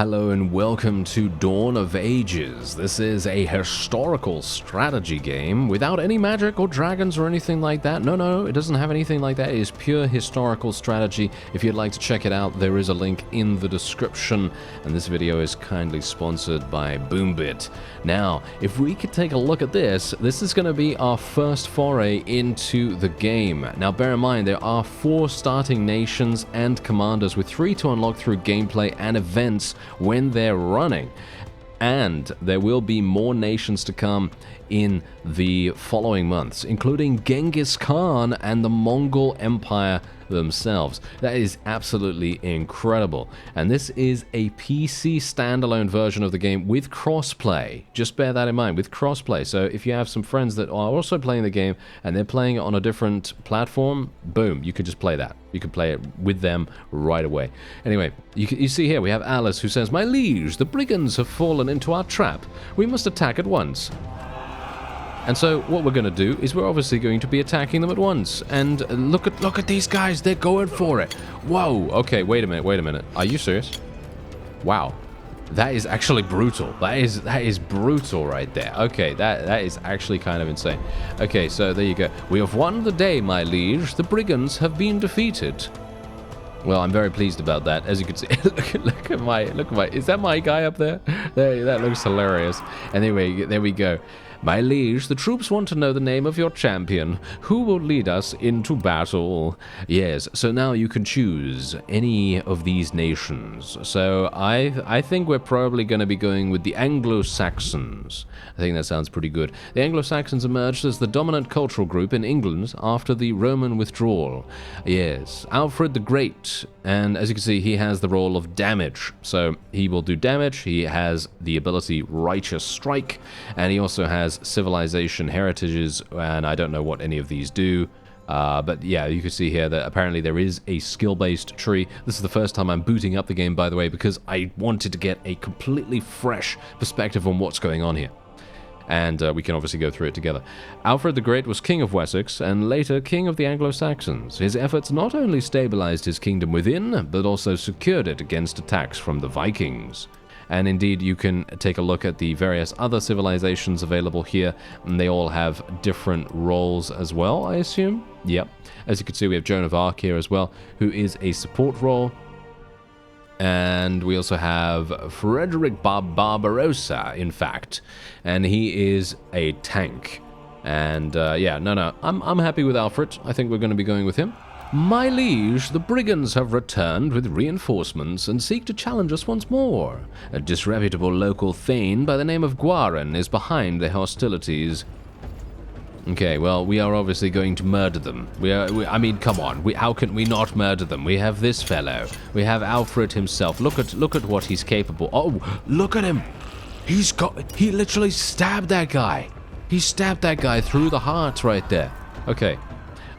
Hello and welcome to Dawn of Ages. This is a historical strategy game without any magic or dragons or anything like that. No, it doesn't have anything like that. It is pure historical strategy. If you'd like to check it out, there is a link in the description. And this video is kindly sponsored by Boombit. Now, if we could take a look at this is going to be our first foray into the game. Now, bear in mind, there are 4 starting nations and commanders with 3 to unlock through gameplay and events when they're running, and there will be more nations to come in the following months, including Genghis Khan and the Mongol Empire themselves. That is absolutely incredible, and this is a PC standalone version of the game with crossplay. Just bear that in mind, with crossplay. So if you have some friends that are also playing the game and they're playing it on a different platform, boom, you can just play that. You can play it with them right away. Anyway, you see here we have Alice, who says, "My liege, the brigands have fallen into our trap. We must attack at once." And so what we're going to do is we're obviously going to be attacking them at once. And look at these guys, they're going for it. Whoa, okay, wait a minute. Are you serious? Wow. That is actually brutal. That is brutal right there. Okay, that is actually kind of insane. Okay, so there you go. "We have won the day, my liege. The brigands have been defeated." Well, I'm very pleased about that. As you can see, look at my, is that my guy up there? That looks hilarious. Anyway, there we go. "My liege, the troops want to know the name of your champion. Who will lead us into battle?" Yes, so now you can choose any of these nations. So I think we're probably going to be going with the Anglo-Saxons. I think that sounds pretty good. The Anglo-Saxons emerged as the dominant cultural group in England after the Roman withdrawal. Yes, Alfred the Great. And as you can see, he has the role of damage. So he will do damage. He has the ability Righteous Strike. And he also has civilization heritages. And I don't know what any of these do. But yeah, you can see here that apparently there is a skill-based tree. This is the first time I'm booting up the game, by the way, because I wanted to get a completely fresh perspective on what's going on here. And we can obviously go through it together. Alfred the Great was king of Wessex and later king of the Anglo-Saxons. His efforts not only stabilized his kingdom within, but also secured it against attacks from the Vikings. And indeed, you can take a look at the various other civilizations available here, and they all have different roles as well, I assume. Yep. As you can see, we have Joan of Arc here as well, who is a support role. And we also have Frederick Barbarossa, in fact, and he is a tank. And yeah, no, I'm happy with Alfred. I think we're going to be going with him. "My liege, the brigands have returned with reinforcements and seek to challenge us once more. A disreputable local thane by the name of Guarin is behind the hostilities." Okay, well, we are obviously going to murder them. I mean, come on. How can we not murder them? We have this fellow. We have Alfred himself. Look at what he's capable. Oh, look at him. He literally stabbed that guy. He stabbed that guy through the heart right there. Okay.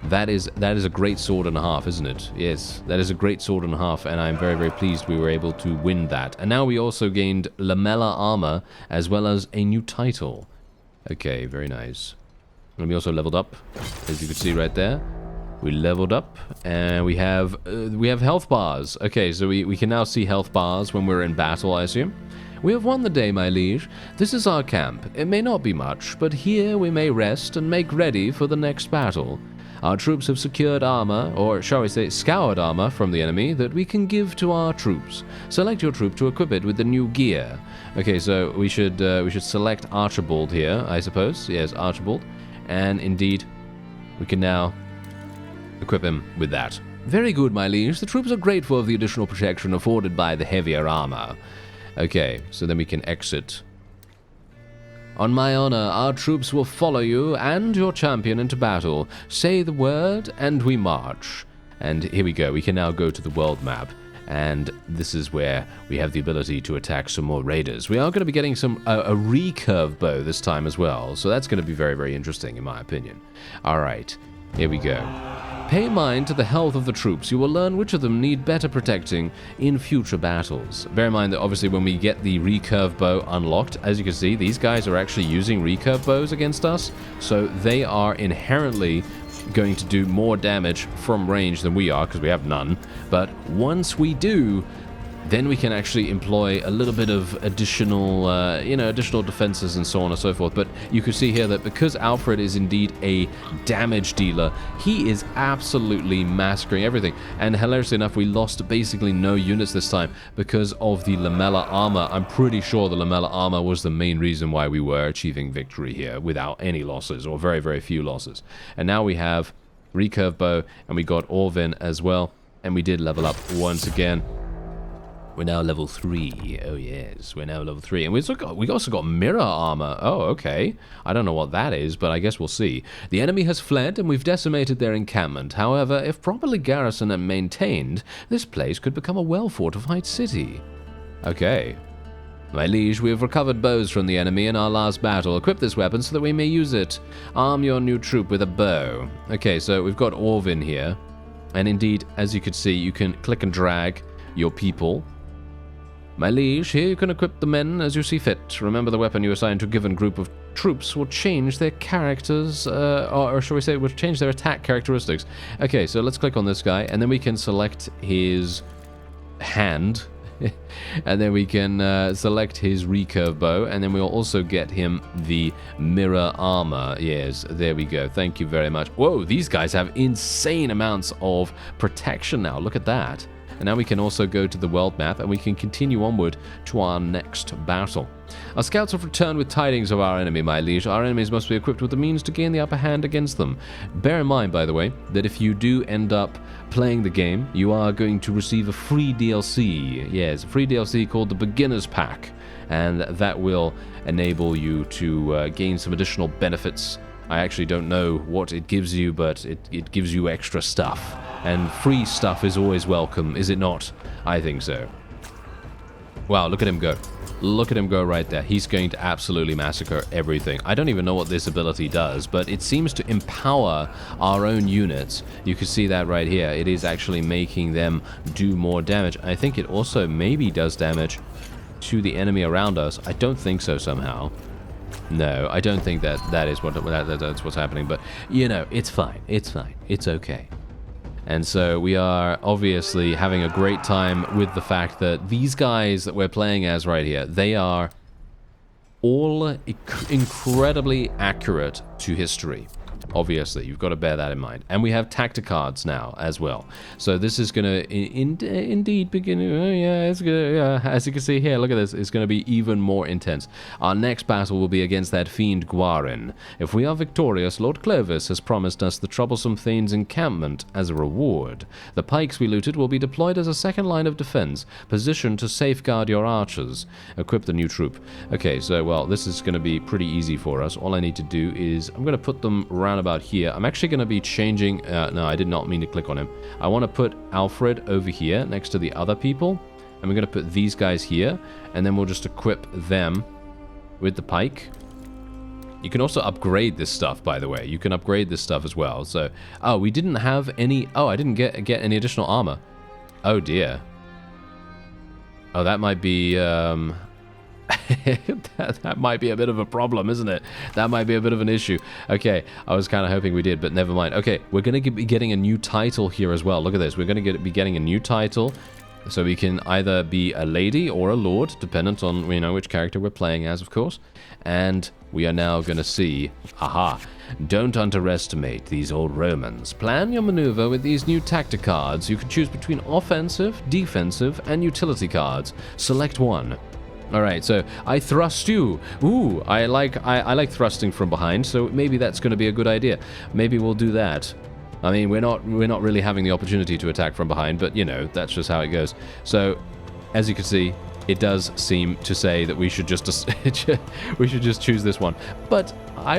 That is a great sword and a half, isn't it? Yes, that is a great sword and a half, and I'm very, very pleased we were able to win that. And now we also gained Lamella armor, as well as a new title. Okay, very nice. And we also leveled up, as you can see right there. We leveled up, and we have health bars. Okay, so we can now see health bars when we're in battle, I assume. "We have won the day, my liege. This is our camp. It may not be much, but here we may rest and make ready for the next battle. Our troops have secured armor, or shall we say scoured armor, from the enemy that we can give to our troops. Select your troop to equip it with the new gear." Okay, so we should select Archibald here, I suppose. Yes, Archibald. And indeed, we can now equip him with that. "Very good, my liege. The troops are grateful of the additional protection afforded by the heavier armor." Okay, so then we can exit. "On my honor, our troops will follow you and your champion into battle. Say the word, and we march." And here we go. We can now go to the world map. And this is where we have the ability to attack some more raiders. We are going to be getting a recurve bow this time as well. So that's going to be very, very interesting, in my opinion. All right, here we go. "Pay mind to the health of the troops. You will learn which of them need better protecting in future battles." Bear in mind that obviously when we get the recurve bow unlocked, as you can see, these guys are actually using recurve bows against us. So they are inherently going to do more damage from range than we are, because we have none. But once we do, then we can actually employ a little bit of additional, additional defenses and so on and so forth. But you can see here that because Alfred is indeed a damage dealer, he is absolutely massacring everything. And hilariously enough, we lost basically no units this time because of the lamella armor. I'm pretty sure the lamella armor was the main reason why we were achieving victory here without any losses, or very, very few losses. And now we have recurve bow, and we got Orvin as well, and we did level up once again. We're now level 3. Oh, yes. We're now level 3. And we also got mirror armor. Oh, okay. I don't know what that is, but I guess we'll see. The enemy has fled, and we've decimated their encampment. However, if properly garrisoned and maintained, this place could become a well-fortified city. Okay. My liege, we have recovered bows from the enemy in our last battle. Equip this weapon so that we may use it. Arm your new troop with a bow. Okay, so we've got Orvin here. And indeed, as you can see, you can click and drag your people. My liege, here you can equip the men as you see fit. Remember, the weapon you assign to a given group of troops will change their characters, or shall we say, will change their attack characteristics. Okay, so let's click on this guy, and then we can select his hand, and then we can select his recurve bow, and then we'll also get him the mirror armor. Yes, there we go. Thank you very much. Whoa, these guys have insane amounts of protection now. Look at that. And now we can also go to the world map, and we can continue onward to our next battle. Our scouts have returned with tidings of our enemy, my liege. Our enemies must be equipped with the means to gain the upper hand against them. Bear in mind, by the way, that if you do end up playing the game, you are going to receive a free DLC. Yes, a free DLC called the Beginner's Pack. And that will enable you to gain some additional benefits. I actually don't know what it gives you, but it gives you extra stuff. And free stuff is always welcome, is it not? I think so. Wow, look at him go. Look at him go right there. He's going to absolutely massacre everything. I don't even know what this ability does, but it seems to empower our own units. You can see that right here. It is actually making them do more damage. I think it also maybe does damage to the enemy around us. I don't think so somehow. No, I don't think that is that's what's happening, but you know, it's fine. It's fine. It's okay. And so we are obviously having a great time with the fact that these guys that we're playing as right here, they are all incredibly accurate to history. Obviously, you've got to bear that in mind. And we have tacticards now as well. So this is going to indeed begin... it's good. Yeah, as you can see here, look at this. It's going to be even more intense. Our next battle will be against that fiend Guarin. If we are victorious, Lord Clovis has promised us the troublesome Thane's encampment as a reward. The pikes we looted will be deployed as a second line of defense, positioned to safeguard your archers. Equip the new troop. Okay, so, well, this is going to be pretty easy for us. All I need to do is... I'm going to put them around about here. I'm actually going to be changing... no, I did not mean to click on him. I want to put Alfred over here next to the other people. And we're going to put these guys here. And then we'll just equip them with the pike. You can also upgrade this stuff, by the way. You can upgrade this stuff as well. So, oh, we didn't have any... Oh, I didn't get any additional armor. Oh, dear. Oh, that might be... that might be a bit of a problem, isn't it? That might be a bit of an issue. Okay, I was kind of hoping we did, but never mind. Okay, we're going to be getting a new title here as well. Look at this. We're going to be getting a new title. So we can either be a lady or a lord, dependent on, you know, which character we're playing as, of course. And we are now going to see... Aha! Don't underestimate these old Romans. Plan your maneuver with these new tactic cards. You can choose between offensive, defensive, and utility cards. Select one. Alright, so I thrust you. Ooh, I like thrusting from behind, so maybe that's going to be a good idea. Maybe we'll do that. I mean, we're not really having the opportunity to attack from behind, but you know, that's just how it goes. So, as you can see, it does seem to say that we should just choose this one. But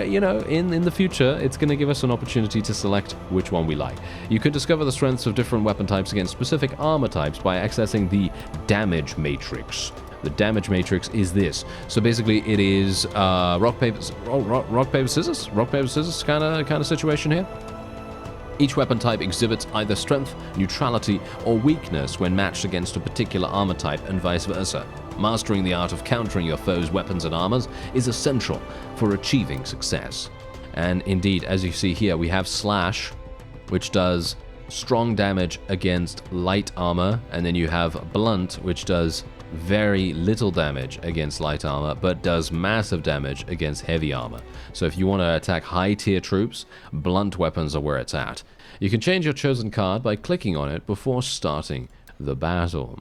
you know, in the future, it's going to give us an opportunity to select which one we like. You can discover the strengths of different weapon types against specific armor types by accessing the damage matrix. The damage matrix is this. So basically, it is rock paper scissors kind of situation here. Each weapon type exhibits either strength, neutrality, or weakness when matched against a particular armor type, and vice versa. Mastering the art of countering your foe's weapons and armors is essential for achieving success. And indeed, as you see here, we have Slash, which does strong damage against light armor, and then you have blunt, which does very little damage against light armor, but does massive damage against heavy armor. So if you want to attack high tier troops, blunt weapons are where it's at. You can change your chosen card by clicking on it before starting the battle.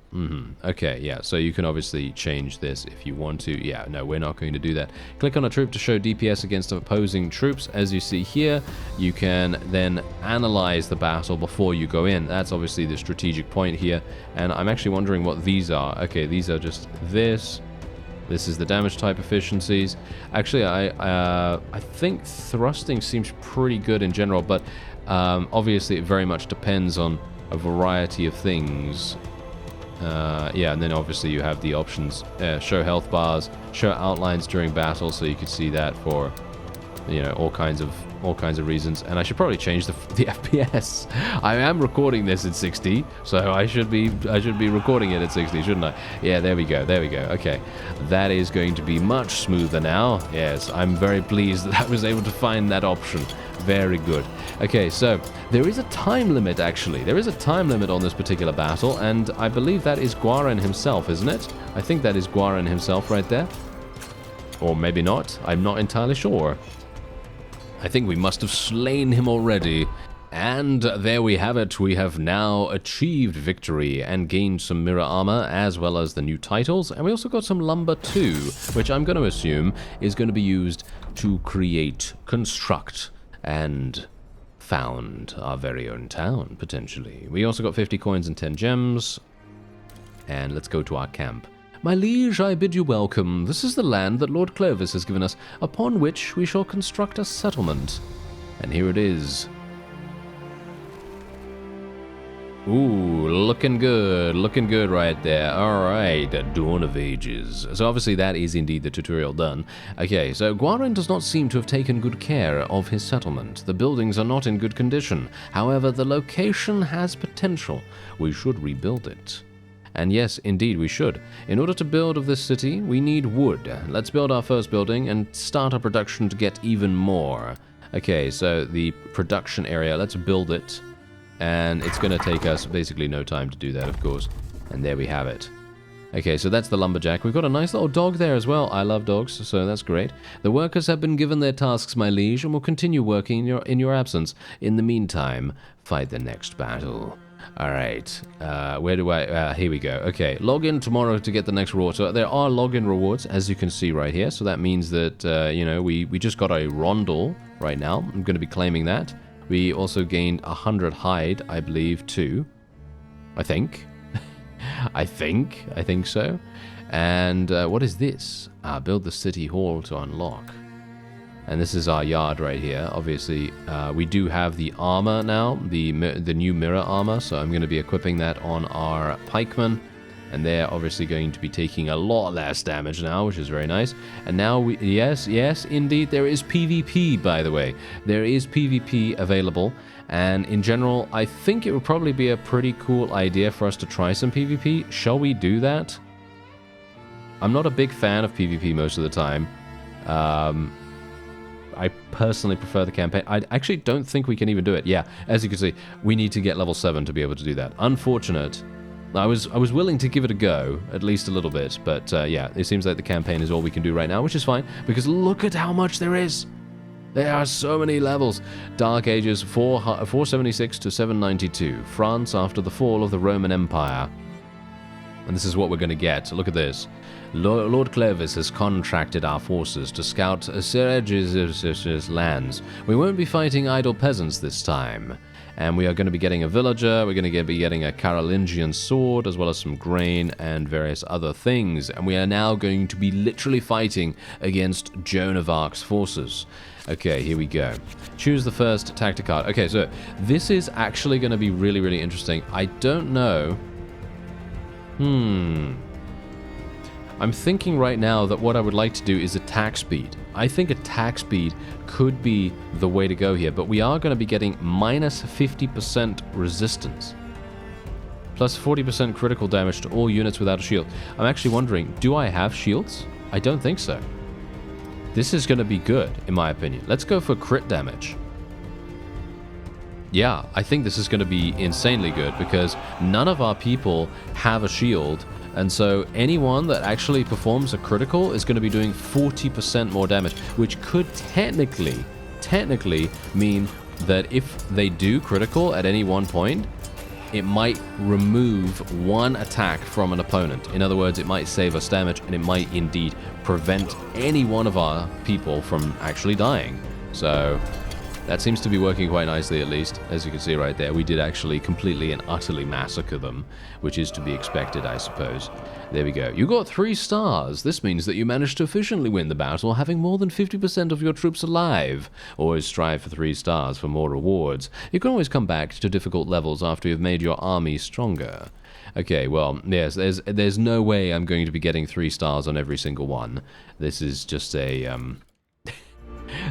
Okay, yeah, so you can obviously change this if you want to. Yeah, no, we're not going to do that. Click on a troop to show DPS against opposing troops. As you see here, you can then analyze the battle before you go in. That's obviously the strategic point here, and I'm actually wondering what these are. Okay, these are just this. This is the damage type efficiencies. Actually, I think thrusting seems pretty good in general, but obviously it very much depends on a variety of things. Yeah, and then obviously you have the options, show health bars, show outlines during battle, so you could see that for, you know, all kinds of reasons. And I should probably change the FPS. I am recording this at 60, so I should be recording it at 60, shouldn't I? Yeah, there we go. Okay, that is going to be much smoother now. Yes, I'm very pleased that I was able to find that option. Very good. Okay, so there is a time limit, actually. There is a time limit on this particular battle, and I believe that is Guaran himself, isn't it? I think that is Guaran himself right there. Or maybe not. I'm not entirely sure. I think we must have slain him already. And there we have it. We have now achieved victory and gained some mirror armor as well as the new titles. And we also got some lumber too, which I'm going to assume is going to be used to create, construct, and found our very own town, potentially. We also got 50 coins and 10 gems. And let's go to our camp. My liege, I bid you welcome. This is the land that Lord Clovis has given us, upon which we shall construct a settlement. And here it is. Ooh, looking good right there. Alright, Dawn of Ages. So obviously that is indeed the tutorial done. Okay, so Guaran does not seem to have taken good care of his settlement. The buildings are not in good condition. However, the location has potential. We should rebuild it. And yes, indeed we should. In order to build of this city, we need wood. Let's build our first building and start our production to get even more. Okay, so the production area, let's build it. And it's going to take us basically no time to do that, of course. And there we have it. Okay, so that's the lumberjack. We've got a nice little dog there as well. I love dogs, so that's great. The workers have been given their tasks, my liege, and will continue working in your absence. In the meantime, fight the next battle. Alright, where do I... here we go. Okay, log in tomorrow to get the next reward. So there are login rewards, as you can see right here. So that means that, you know, we just got a rondel right now. I'm going to be claiming that. We also gained 100 hide, I believe, too. I think. I think so. And what is this? Build the city hall to unlock. And this is our yard right here. Obviously, we do have the armor now, the new mirror armor. So I'm going to be equipping that on our pikemen. And they're obviously going to be taking a lot less damage now, which is very nice. And now, yes, indeed, there is PvP, by the way. There is PvP available. And in general, I think it would probably be a pretty cool idea for us to try some PvP. Shall we do that? I'm not a big fan of PvP most of the time. I personally prefer the campaign. I actually don't think we can even do it. Yeah, as you can see, we need to get level 7 to be able to do that. Unfortunate. I was willing to give it a go, at least a little bit, but yeah, it seems like the campaign is all we can do right now, which is fine, because look at how much there is! There are so many levels! Dark Ages 476 to 792, France after the fall of the Roman Empire. And this is what we're going to get. Look at this. Lord Clovis has contracted our forces to scout Serege's lands. We won't be fighting idle peasants this time. And we are going to be getting a villager, we're going to be getting a Carolingian sword, as well as some grain and various other things. And we are now going to be literally fighting against Joan of Arc's forces. Okay, here we go. Choose the first tactic card. Okay, so this is actually going to be really, really interesting. I don't know. I'm thinking right now that what I would like to do is attack speed. I think attack speed could be the way to go here, but we are going to be getting minus 50% resistance. Plus 40% critical damage to all units without a shield. I'm actually wondering, do I have shields? I don't think so. This is going to be good, in my opinion. Let's go for crit damage. Yeah, I think this is going to be insanely good because none of our people have a shield, and so anyone that actually performs a critical is going to be doing 40% more damage, which could technically mean that if they do critical at any one point, it might remove one attack from an opponent. In other words, it might save us damage, and it might indeed prevent any one of our people from actually dying. So that seems to be working quite nicely, at least. As you can see right there, we did actually completely and utterly massacre them, which is to be expected, I suppose. There we go. You got 3 stars. This means that you managed to efficiently win the battle, having more than 50% of your troops alive. Always strive for 3 stars for more rewards. You can always come back to difficult levels after you've made your army stronger. Okay, well, yes, there's no way I'm going to be getting 3 stars on every single one. This is just a,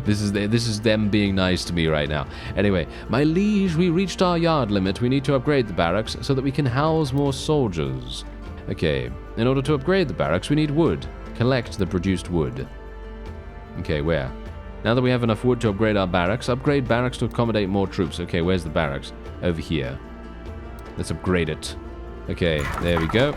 This is them being nice to me right now. Anyway, my liege, we reached our yard limit. We need to upgrade the barracks so that we can house more soldiers. Okay, in order to upgrade the barracks, we need wood. Collect the produced wood. Okay, where? Now that we have enough wood to upgrade our barracks, upgrade barracks to accommodate more troops. Okay, where's the barracks? Over here. Let's upgrade it. Okay, there we go.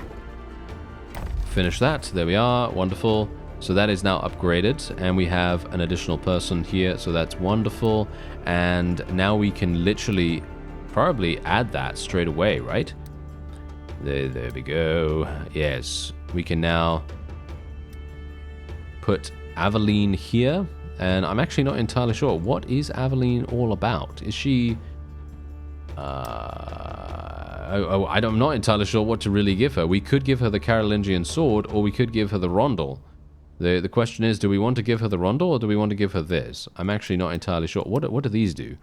Finish that. There we are. Wonderful. So that is now upgraded, and we have an additional person here, so that's wonderful. And now we can literally probably add that straight away, right? There we go. Yes, we can now put Aveline here, and I'm actually not entirely sure. What is Aveline all about? Is she... I'm not entirely sure what to really give her. We could give her the Carolingian sword, or we could give her the rondel. The question is, do we want to give her the rondel, or do we want to give her this? I'm actually not entirely sure. What do these do?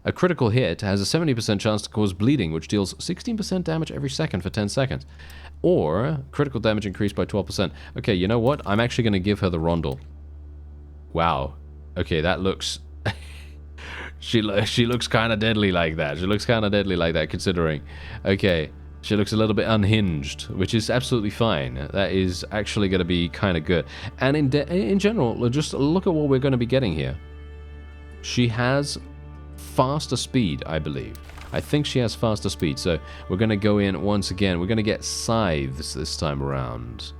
A critical hit has a 70% chance to cause bleeding, which deals 16% damage every second for 10 seconds. Or, critical damage increased by 12%. Okay, you know what? I'm actually going to give her the rondel. Wow. Okay, that looks... she looks kind of deadly like that. She looks kind of deadly like that, considering. Okay. She looks a little bit unhinged, which is absolutely fine. That is actually going to be kind of good. And in general, just look at what we're going to be getting here. She has faster speed, I believe. I think she has faster speed. So we're going to go in once again. We're going to get scythes this time around.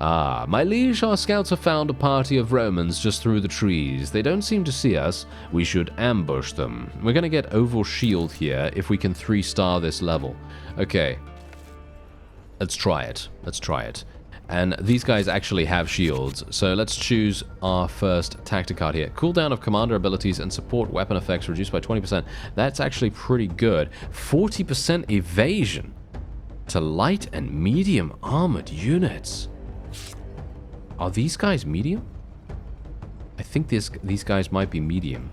Ah, my liege, our scouts have found a party of Romans just through the trees. They don't seem to see us. We should ambush them. We're going to get Oval Shield here if we can 3-star this level. Okay. Let's try it. Let's try it. And these guys actually have shields, so let's choose our first tactic card here. Cooldown of commander abilities and support weapon effects reduced by 20%. That's actually pretty good. 40% evasion to light and medium armored units. Are these guys medium? I think these guys might be medium.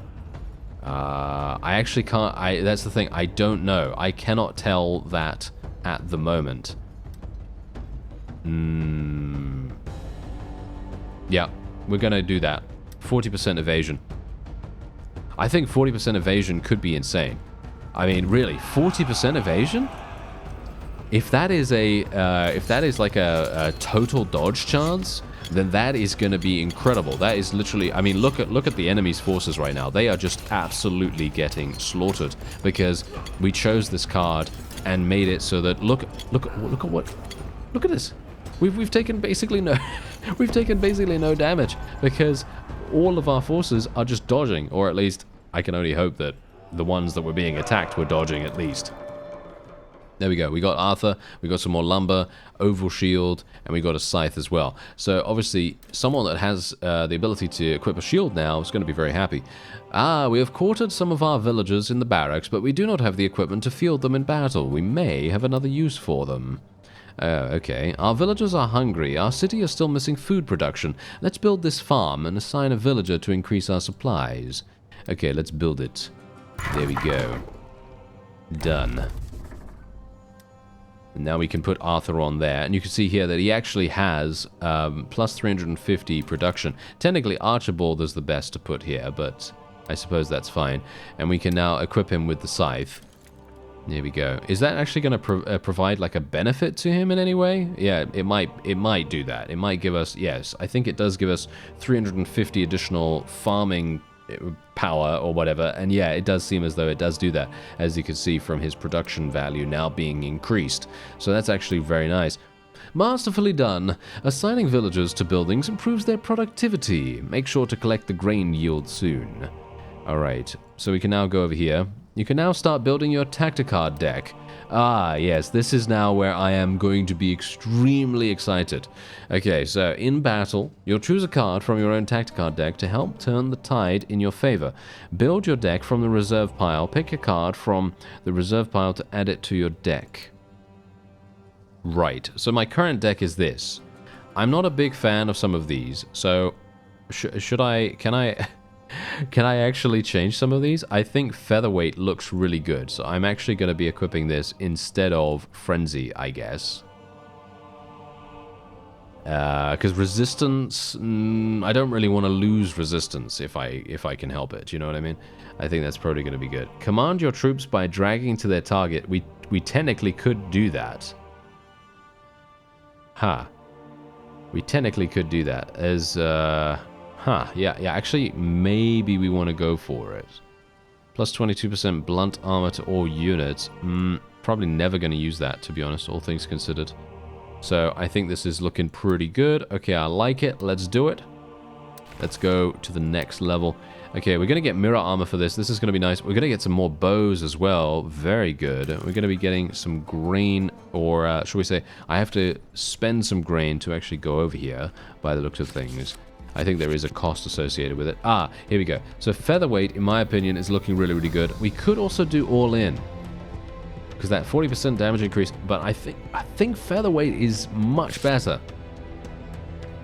I actually can't... that's the thing. I don't know. I cannot tell that at the moment. Yeah, we're going to do that. 40% evasion. I think 40% evasion could be insane. I mean, really, 40% evasion? If that is like a total dodge chance, then that is going to be incredible. That is literally, I mean, look at the enemy's forces right now. They are just absolutely getting slaughtered because we chose this card and made it so that look at this. We've taken basically no damage because all of our forces are just dodging, or at least I can only hope that the ones that were being attacked were dodging at least. There we go. We got Arthur, we got some more lumber, oval shield, and we got a scythe as well. So obviously, someone that has the ability to equip a shield now is going to be very happy. Ah, we have quartered some of our villagers in the barracks, but we do not have the equipment to field them in battle. We may have another use for them. Okay. Our villagers are hungry. Our city is still missing food production. Let's build this farm and assign a villager to increase our supplies. Okay, let's build it. There we go. Done. Now we can put Arthur on there, and you can see here that he actually has plus 350 production. Technically, Archibald is the best to put here, but I suppose that's fine. And we can now equip him with the scythe. There we go. Is that actually going to provide like a benefit to him in any way? Yeah, it might do that. It might give us, yes, I think it does give us 350 additional farming power or whatever, and yeah, it does seem as though it does do that, as you can see from his production value now being increased. So that's actually very nice. Masterfully done. Assigning villagers to buildings improves their productivity. Make sure to collect the grain yield soon. Alright, so we can now go over here. You can now start building your tacticard deck. Ah, yes, this is now where I am going to be extremely excited. Okay, so in battle, you'll choose a card from your own tacticard deck to help turn the tide in your favor. Build your deck from the reserve pile. Pick a card from the reserve pile to add it to your deck. Right, so my current deck is this. I'm not a big fan of some of these, so can I actually change some of these? I think Featherweight looks really good, so I'm actually going to be equipping this instead of Frenzy, I guess. Because Resistance, I don't really want to lose Resistance if I can help it, you know what I mean? I think that's probably going to be good. Command your troops by dragging to their target. We technically could do that. Huh. We technically could do that as, yeah, actually, maybe we want to go for it. Plus 22% blunt armor to all units. Probably never going to use that, to be honest, all things considered. So I think this is looking pretty good. Okay, I like it. Let's do it. Let's go to the next level. Okay, we're going to get mirror armor for this. This is going to be nice. We're going to get some more bows as well. Very good. We're going to be getting some grain, or shall we say, I have to spend some grain to actually go over here, by the looks of things. I think there is a cost associated with it. Ah, here we go. So Featherweight, in my opinion, is looking really, really good. We could also do All In, because that 40% damage increase, but I think Featherweight is much better.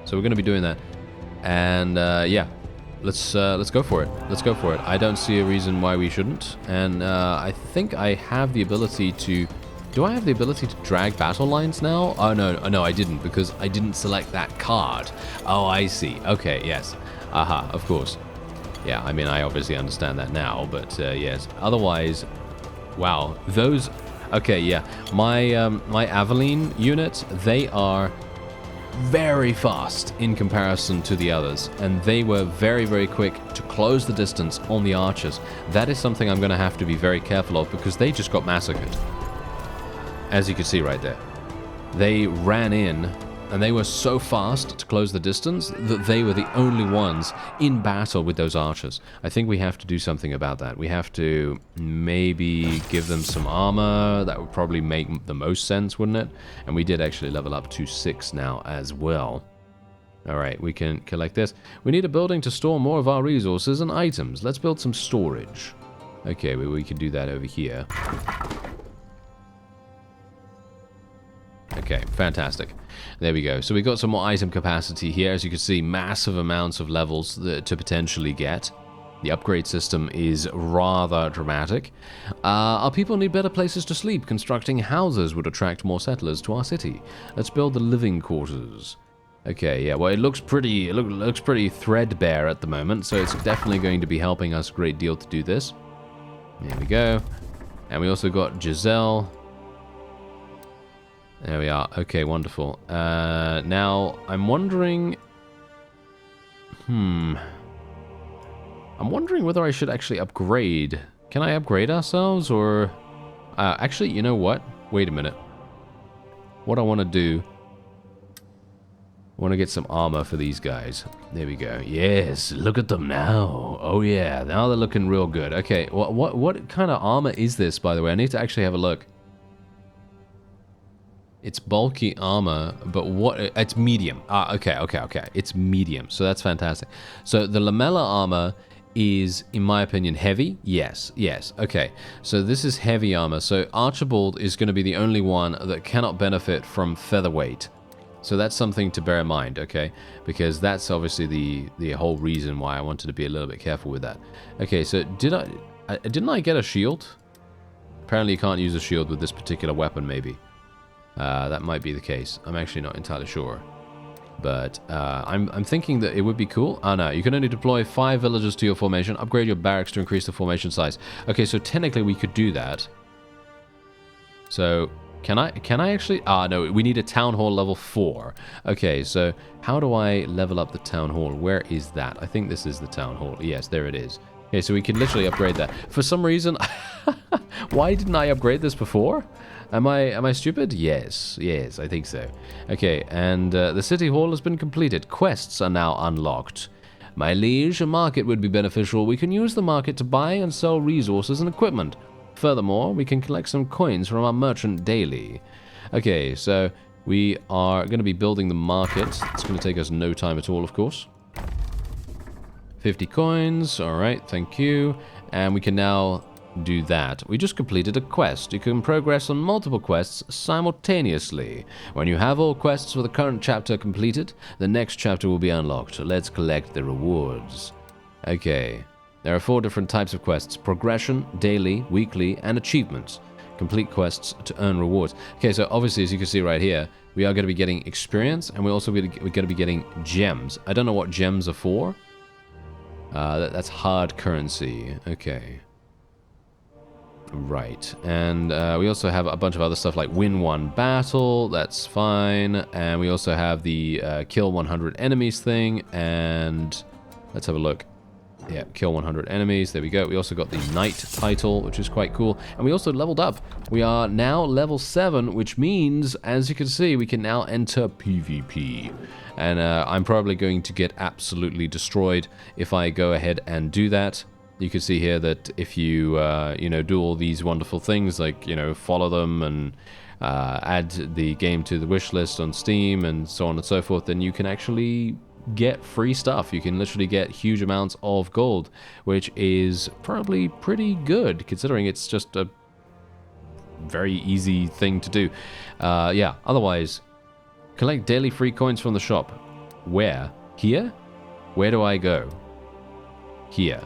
So we're going to be doing that. And yeah, let's go for it. Let's go for it. I don't see a reason why we shouldn't. And I think I have the ability to... Do I have the ability to drag battle lines now? Oh, no, I didn't, because I didn't select that card. Oh, I see. Okay, yes. Aha, of course. Yeah, I mean, I obviously understand that now, but yes. Otherwise, wow, those... Okay, yeah. My Aveline units, they are very fast in comparison to the others, and they were very, very quick to close the distance on the archers. That is something I'm going to have to be very careful of, because they just got massacred. As you can see right there. They ran in, and they were so fast to close the distance that they were the only ones in battle with those archers. I think we have to do something about that. We have to maybe give them some armor. That would probably make the most sense, wouldn't it? And we did actually level up to 6 now as well. Alright, we can collect this. We need a building to store more of our resources and items. Let's build some storage. Okay, we can do that over here. Okay, fantastic. There we go. So we got some more item capacity here. As you can see, massive amounts of levels to potentially get. The upgrade system is rather dramatic. Our people need better places to sleep. Constructing houses would attract more settlers to our city. Let's build the living quarters. Okay, yeah, well, it looks pretty threadbare at the moment, so it's definitely going to be helping us a great deal to do this. There we go. And we also got Giselle. There we are. Okay, wonderful. Now, I'm wondering... I'm wondering whether I should actually upgrade. Can I upgrade ourselves, or... actually, you know what? Wait a minute. What I want to do... I want to get some armor for these guys. There we go. Yes, look at them now. Oh yeah, now they're looking real good. Okay, what kind of armor is this, by the way? I need to actually have a look. It's bulky armor, but what... It's medium. Ah, okay. It's medium, so that's fantastic. So the lamella armor is, in my opinion, heavy. Yes. Okay, so this is heavy armor. So Archibald is going to be the only one that cannot benefit from featherweight. So that's something to bear in mind, okay? Because that's obviously the whole reason why I wanted to be a little bit careful with that. Okay, so didn't I get a shield? Apparently you can't use a shield with this particular weapon, maybe. That might be the case. I'm actually not entirely sure. But I'm thinking that it would be cool. Oh no, you can only deploy 5 villagers to your formation. Upgrade your barracks to increase the formation size. Okay, so technically we could do that. So Can I actually? Ah, no, we need a town hall level 4. Okay, so how do I level up the town hall? Where is that? I think this is the town hall. Yes, there it is. Okay, so we can literally upgrade that. For some reason, why didn't I upgrade this before? Am I stupid? Yes, I think so. Okay, and the city hall has been completed. Quests are now unlocked. My liege, a market would be beneficial. We can use the market to buy and sell resources and equipment. Furthermore, we can collect some coins from our merchant daily. Okay, so we are going to be building the market. It's going to take us no time at all, of course. 50 coins. All right, thank you. And we can now do that. We just completed a quest. You can progress on multiple quests simultaneously. When you have all quests for the current chapter completed, the next chapter will be unlocked. Let's collect the rewards. Okay. There are 4 different types of quests: progression, daily, weekly, and achievements. Complete quests to earn rewards. Okay, so obviously, as you can see right here, we are going to be getting experience, and we're going to be getting gems. I don't know what gems are for. That's hard currency. Okay. Right. And we also have a bunch of other stuff like win 1 battle. That's fine. And we also have the kill 100 enemies thing. And let's have a look. Yeah, kill 100 enemies. There we go. We also got the Knight title, which is quite cool. And we also leveled up. We are now level 7, which means, as you can see, we can now enter PvP. And I'm probably going to get absolutely destroyed if I go ahead and do that. You can see here that if you, do all these wonderful things, like, follow them and add the game to the wish list on Steam and so on and so forth, then you can actually get free stuff. You can literally get huge amounts of gold, which is probably pretty good considering it's just a very easy thing to do. Yeah, otherwise, collect daily free coins from the shop. Where? Here? Where do I go? Here.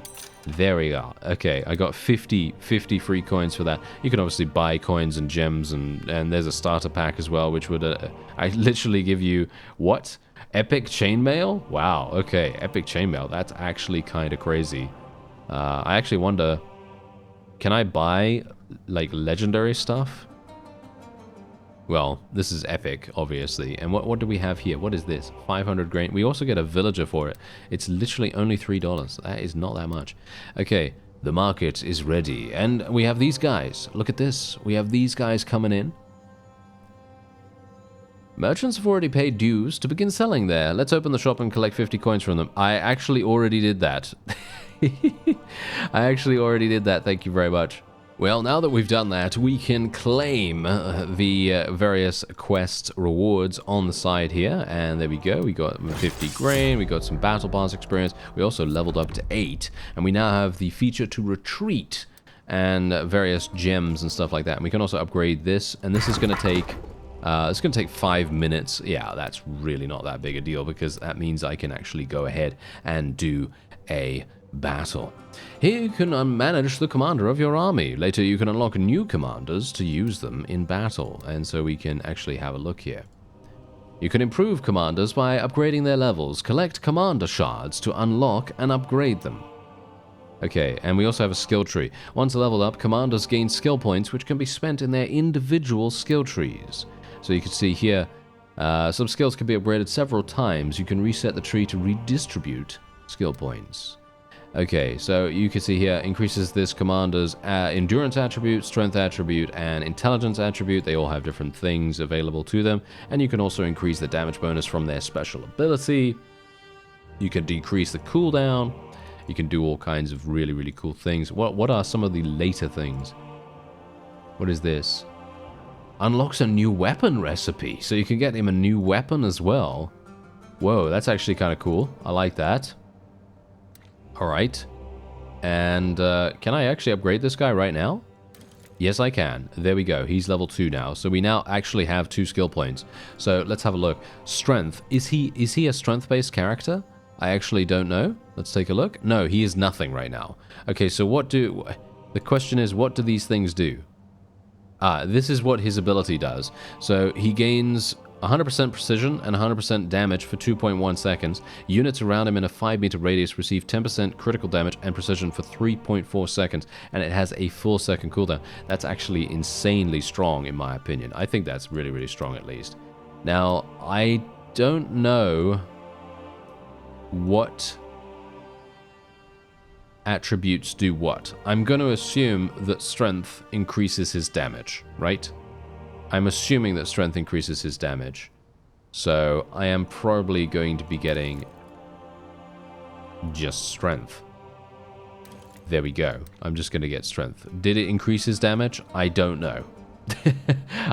There we are. Okay, I got 50 free coins for that. You can obviously buy coins and gems, and there's a starter pack as well, which would I literally give you what? Epic chainmail? Wow, okay, epic chainmail. That's actually kind of crazy. I actually wonder, can I buy, like, legendary stuff? Well, this is epic, obviously. And what do we have here? What is this? 500 grain. We also get a villager for it. It's literally only $3. That is not that much. Okay, the market is ready. And we have these guys. Look at this. We have these guys coming in. Merchants have already paid dues to begin selling there. Let's open the shop and collect 50 coins from them. I actually already did that. I actually already did that. Thank you very much. Well, now that we've done that, we can claim the various quest rewards on the side here. And there we go. We got 50 grain. We got some battle pass experience. We also leveled up to 8. And we now have the feature to retreat and various gems and stuff like that. And we can also upgrade this. And this is going to take... it's going to take 5 minutes. Yeah, that's really not that big a deal because that means I can actually go ahead and do a battle. Here you can manage the commander of your army. Later you can unlock new commanders to use them in battle. And so we can actually have a look here. You can improve commanders by upgrading their levels. Collect commander shards to unlock and upgrade them. Okay, and we also have a skill tree. Once leveled up, commanders gain skill points which can be spent in their individual skill trees. So you can see here, some skills can be upgraded several times. You can reset the tree to redistribute skill points. Okay, so you can see here, increases this commander's endurance attribute, strength attribute, and intelligence attribute. They all have different things available to them. And you can also increase the damage bonus from their special ability. You can decrease the cooldown. You can do all kinds of really, really cool things. What are some of the later things? What is this? Unlocks a new weapon recipe. So you can get him a new weapon as well. Whoa, that's actually kind of cool. I like that. Alright. And can I actually upgrade this guy right now? Yes, I can. There we go. He's level 2 now. So we now actually have 2 skill points. So let's have a look. Strength. Is he a strength-based character? I actually don't know. Let's take a look. No, he is nothing right now. Okay, so the question is, what do these things do? This is what his ability does. So he gains 100% precision and 100% damage for 2.1 seconds. Units around him in a 5-meter radius receive 10% critical damage and precision for 3.4 seconds, and it has a 4-second cooldown. That's actually insanely strong, in my opinion. I think that's really, really strong, at least. Now, I don't know what attributes do what. I'm going to assume that strength increases his damage, right? I'm assuming that strength increases his damage. So I am probably going to be getting just strength. There we go. I'm just going to get strength. Did it increase his damage? I don't know.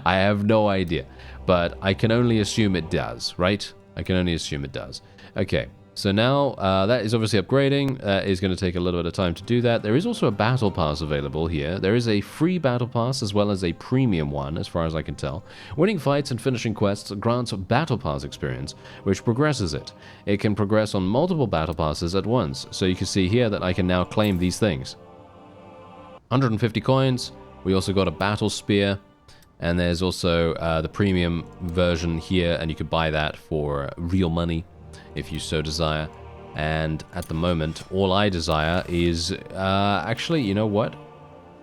I have no idea. But I can only assume it does, right? I can only assume it does. Okay. So now, that is obviously upgrading. Is going to take a little bit of time to do that. There is also a battle pass available here. There is a free battle pass as well as a premium one, as far as I can tell. Winning fights and finishing quests grants battle pass experience, which progresses it. It can progress on multiple battle passes at once. So you can see here that I can now claim these things. 150 coins. We also got a battle spear. And there's also the premium version here, and you could buy that for real money, if you so desire. And at the moment, all I desire is... actually, you know what?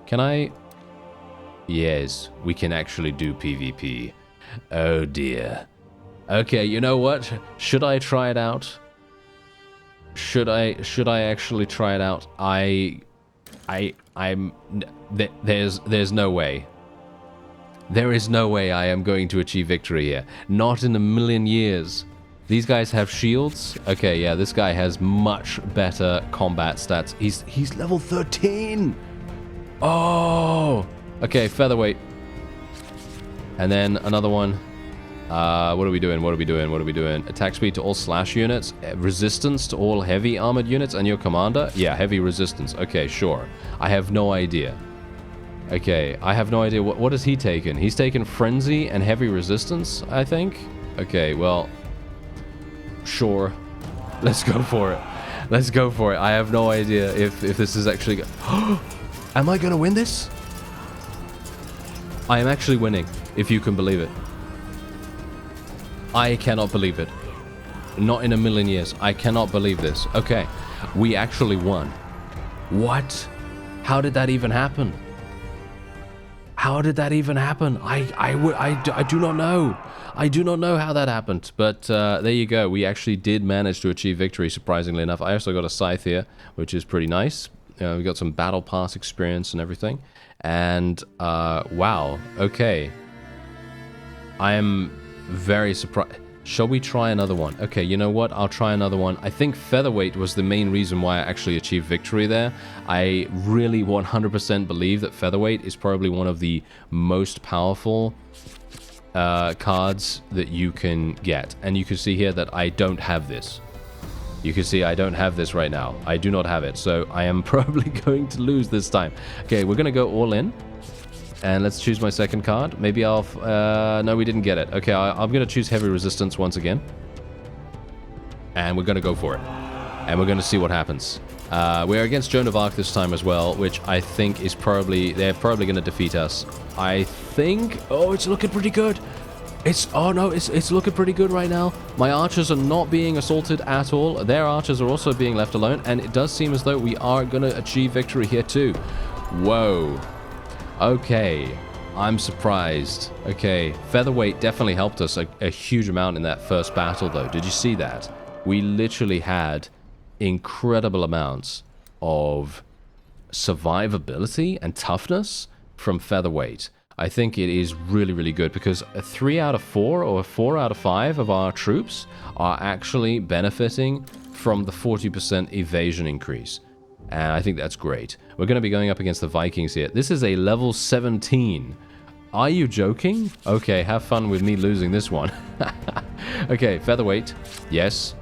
Can I... Yes, we can actually do PvP. Oh dear. Okay, you know what? Should I try it out? Should I actually try it out? There's no way. There is no way I am going to achieve victory here. Not in a million years. These guys have shields. Okay, yeah, this guy has much better combat stats. He's level 13. Oh, okay, featherweight. And then another one. What are we doing? What are we doing? What are we doing? Attack speed to all slash units, resistance to all heavy armored units, and your commander? Yeah, heavy resistance. Okay, sure. I have no idea. Okay, I have no idea. What has he taken? He's taken frenzy and heavy resistance, I think. Okay, well, sure. Let's go for it. Let's go for it. I have no idea if this is actually... Am I going to win this? I am actually winning, if you can believe it. I cannot believe it. Not in a million years. I cannot believe this. Okay, we actually won. What? How did that even happen? How did that even happen? I do not know. I do not know how that happened. But there you go. We actually did manage to achieve victory, surprisingly enough. I also got a scythe here, which is pretty nice. We got some battle pass experience and everything. And wow. Okay. I am very surprised. Shall we try another one? Okay, you know what? I'll try another one. I think featherweight was the main reason why I actually achieved victory there. I really 100% believe that featherweight is probably one of the most powerful cards that you can get. And you can see here that I don't have this. You can see I don't have this right now. I do not have it. So I am probably going to lose this time. Okay, we're going to go all in. And let's choose my second card. Maybe I'll... no, we didn't get it. Okay, I'm going to choose heavy resistance once again. And we're going to go for it. And we're going to see what happens. We're against Joan of Arc this time as well, which I think is probably... They're probably going to defeat us. I think... Oh, it's looking pretty good. Oh no, it's looking pretty good right now. My archers are not being assaulted at all. Their archers are also being left alone. And it does seem as though we are going to achieve victory here too. Whoa. Okay, I'm surprised. Okay, featherweight definitely helped us a huge amount in that first battle, though. Did you see that? We literally had incredible amounts of survivability and toughness from featherweight. I think it is really, really good because 3 out of 4 or 4 out of 5 of our troops are actually benefiting from the 40% evasion increase. And I think that's great. We're going to be going up against the Vikings here. This is a level 17. Are you joking? Okay, have fun with me losing this one. Okay, featherweight. Yes.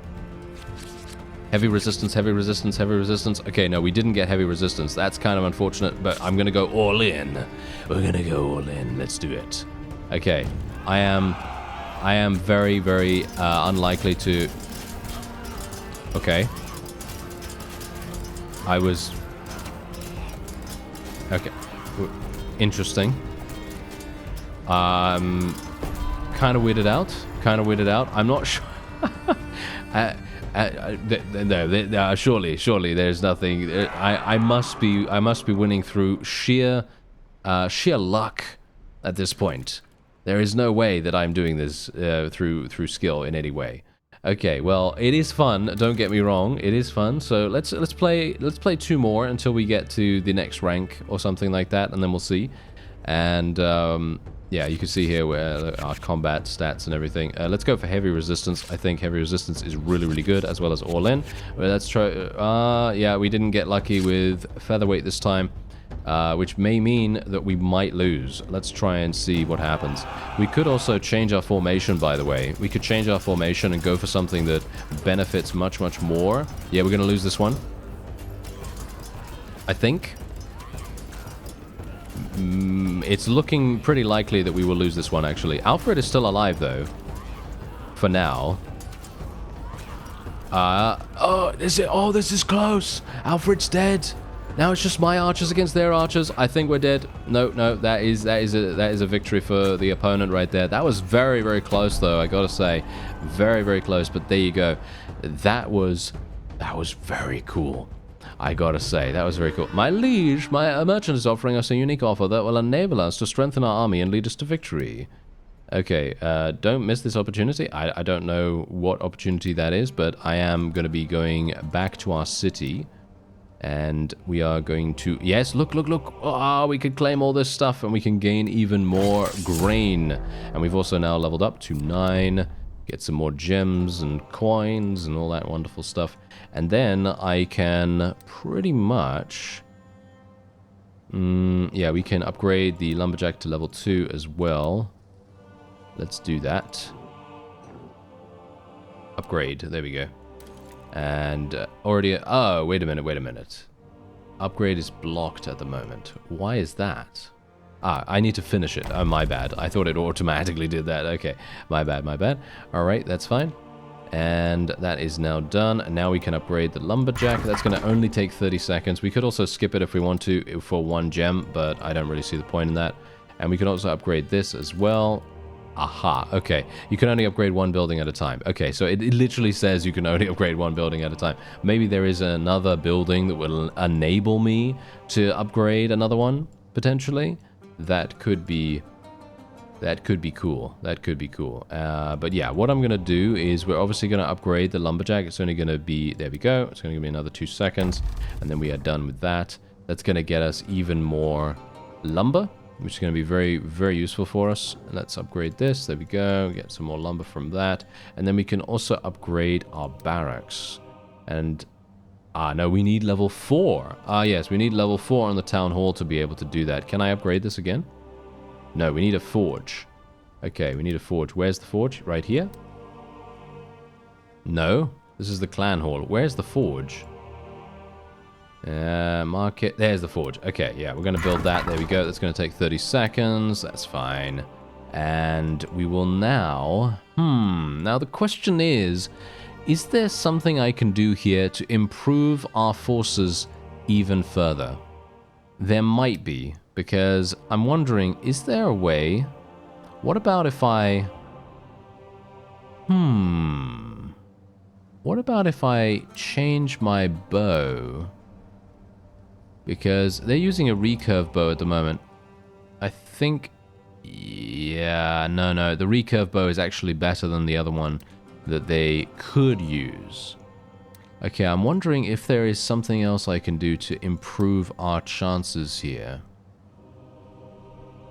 Heavy resistance, heavy resistance, heavy resistance. Okay, no, we didn't get heavy resistance. That's kind of unfortunate, but I'm going to go all in. We're going to go all in. Let's do it. Okay, I am very, very unlikely to... Okay. I was... Okay. Interesting. Kind of weirded out. kind of weirded out. I'm not sure. No, surely there's nothing. I must be winning through sheer luck at this point. There is no way that I'm doing this through skill in any way. Okay, well, it is fun. Don't get me wrong, it is fun. So let's play 2 more until we get to the next rank or something like that, and then we'll see. And yeah, you can see here where our combat stats and everything. Let's go for heavy resistance. I think heavy resistance is really good, as well as all in. Well, let's try. Yeah, we didn't get lucky with featherweight this time. Which may mean that we might lose. Let's try and see what happens. We could also change our formation, by the way. We could change our formation and go for something that benefits much more. Yeah, we're going to lose this one. I think. It's looking pretty likely that we will lose this one, actually. Alfred is still alive, though. For now. Oh, this is close. Alfred's dead. Now it's just my archers against their archers. I think we're dead. No, that is a victory for the opponent right there. That was very close, though. I gotta say, very close. But there you go. That was very cool. I gotta say, that was very cool. My liege, my merchant is offering us a unique offer that will enable us to strengthen our army and lead us to victory. Okay, don't miss this opportunity. I don't know what opportunity that is, but I am going to be going back to our city. And we are going to... Yes, look. Oh, we could claim all this stuff and we can gain even more grain. And we've also now leveled up to 9. Get some more gems and coins and all that wonderful stuff. And then I can pretty much... yeah, we can upgrade the lumberjack to level 2 as well. Let's do that. Upgrade. There we go. And already... Oh, wait a minute. Upgrade is blocked at the moment. Why is that? Ah, I need to finish it. Oh, my bad. I thought it automatically did that. Okay, my bad. Alright, that's fine. And that is now done. And now we can upgrade the lumberjack. That's going to only take 30 seconds. We could also skip it if we want to for 1 gem, but I don't really see the point in that. And we can also upgrade this as well. Aha, okay. You can only upgrade 1 building at a time. Okay, so it literally says you can only upgrade 1 building at a time. Maybe there is another building that will enable me to upgrade another one, potentially. That could be cool. But yeah, what I'm going to do is we're obviously going to upgrade the lumberjack. It's only going to be... There we go. It's going to give me another 2 seconds. And then we are done with that. That's going to get us even more lumber, which is going to be very useful for us. Let's upgrade this. There we go. Get some more lumber from that. And then we can also upgrade our barracks. And... no, we need level 4. Yes, we need level 4 on the town hall to be able to do that. Can I upgrade this again? No, we need a forge. Okay, we need a forge. Where's the forge? Right here? No, this is the clan hall. Where's the forge? Market. There's the forge. Okay, yeah, we're going to build that. There we go. That's going to take 30 seconds. That's fine. And we will now... Now the question is there something I can do here to improve our forces even further? There might be, because I'm wondering, is there a way... What about if I... What about if I change my bow... Because they're using a recurve bow at the moment. I think... Yeah, no. The recurve bow is actually better than the other one that they could use. Okay, I'm wondering if there is something else I can do to improve our chances here.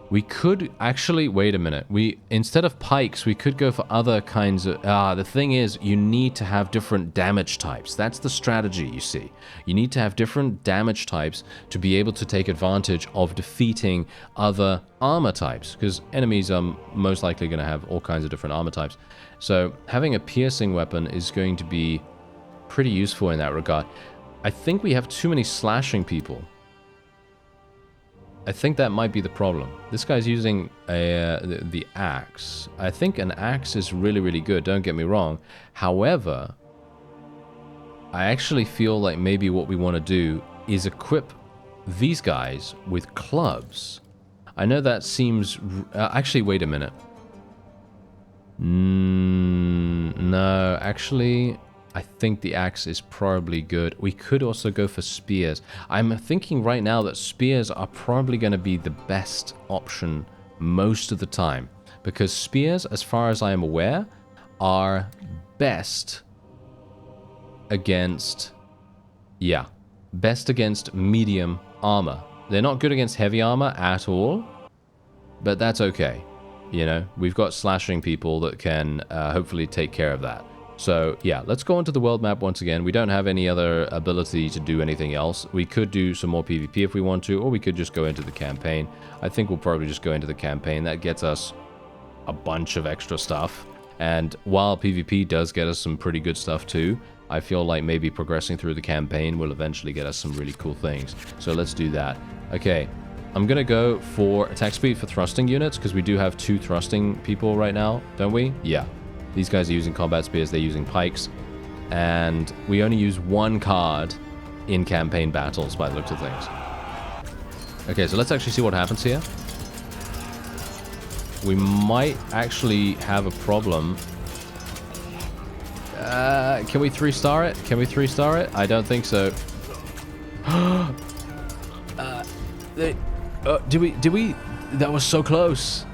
We could actually... Wait a minute. Instead of pikes, we could go for other kinds of... the thing is, you need to have different damage types. That's the strategy, you see. You need to have different damage types to be able to take advantage of defeating other armor types. Because enemies are most likely going to have all kinds of different armor types. So, having a piercing weapon is going to be pretty useful in that regard. I think we have too many slashing people. I think that might be the problem. This guy's using the axe. I think an axe is really good, don't get me wrong. However, I actually feel like maybe what we want to do is equip these guys with clubs. I know that seems... actually, wait a minute. No, actually, I think the axe is probably good. We could also go for spears. I'm thinking right now that spears are probably going to be the best option most of the time. Because spears, as far as I am aware, are best against... Yeah, best against medium armor. They're not good against heavy armor at all, but that's okay. You know, we've got slashing people that can hopefully take care of that. So, yeah, let's go onto the world map once again. We don't have any other ability to do anything else. We could do some more PvP if we want to, or we could just go into the campaign. I think we'll probably just go into the campaign. That gets us a bunch of extra stuff. And while PvP does get us some pretty good stuff too, I feel like maybe progressing through the campaign will eventually get us some really cool things. So let's do that. Okay, I'm going to go for attack speed for thrusting units, because we do have 2 thrusting people right now, don't we? Yeah. These guys are using combat spears, they're using pikes. And we only use 1 card in campaign battles by the looks of things. Okay, so let's actually see what happens here. We might actually have a problem. Can we 3-star it? Can we 3-star it? I don't think so. Did we? That was so close.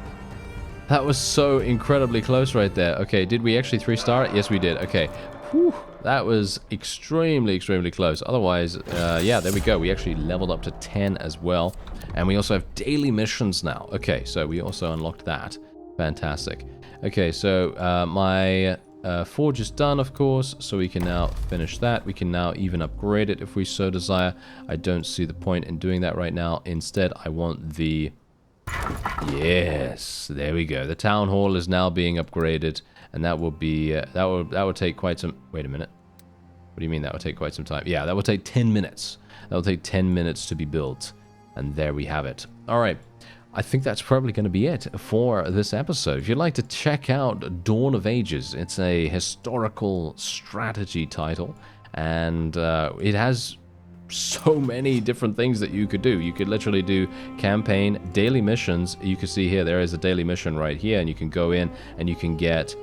That was so incredibly close right there. Okay, did we actually 3-star it? Yes, we did. Okay. Whew, that was extremely, extremely close. Otherwise, yeah, there we go. We actually leveled up to 10 as well. And we also have daily missions now. Okay, so we also unlocked that. Fantastic. Okay, so my forge is done, of course, so we can now finish that. We can now even upgrade it if we so desire. I don't see the point in doing that right now. Instead, I want the... Yes, there we go. The town hall is now being upgraded, and that will be that will take quite some... Wait a minute. What do you mean that will take quite some time? Yeah, that will take 10 minutes. That will take 10 minutes to be built, and there we have it. All right. I think that's probably going to be it for this episode. If you'd like to check out Dawn of Ages, it's a historical strategy title, and it has so many different things that you could do. You could literally do campaign, daily missions. You can see here, there is a daily mission right here, and you can go in and you can get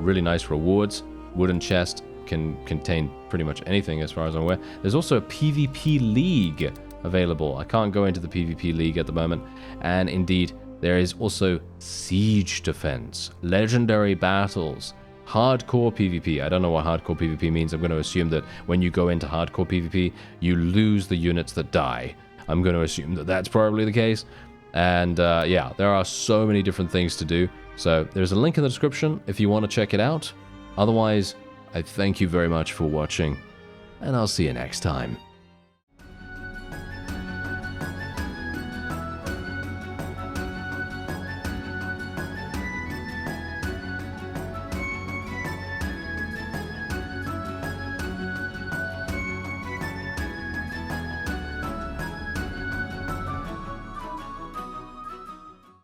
really nice rewards. Wooden chest can contain pretty much anything as far as I'm aware. There's also a PvP league available. I can't go into the PvP league at the moment. And indeed, there is also siege defense, legendary battles, hardcore PvP. I don't know what hardcore PvP means. I'm going to assume that when you go into hardcore PvP, you lose the units that die. I'm going to assume that that's probably the case. And yeah, there are so many different things to do. So there's a link in the description if you want to check it out. Otherwise, I thank you very much for watching, and I'll see you next time.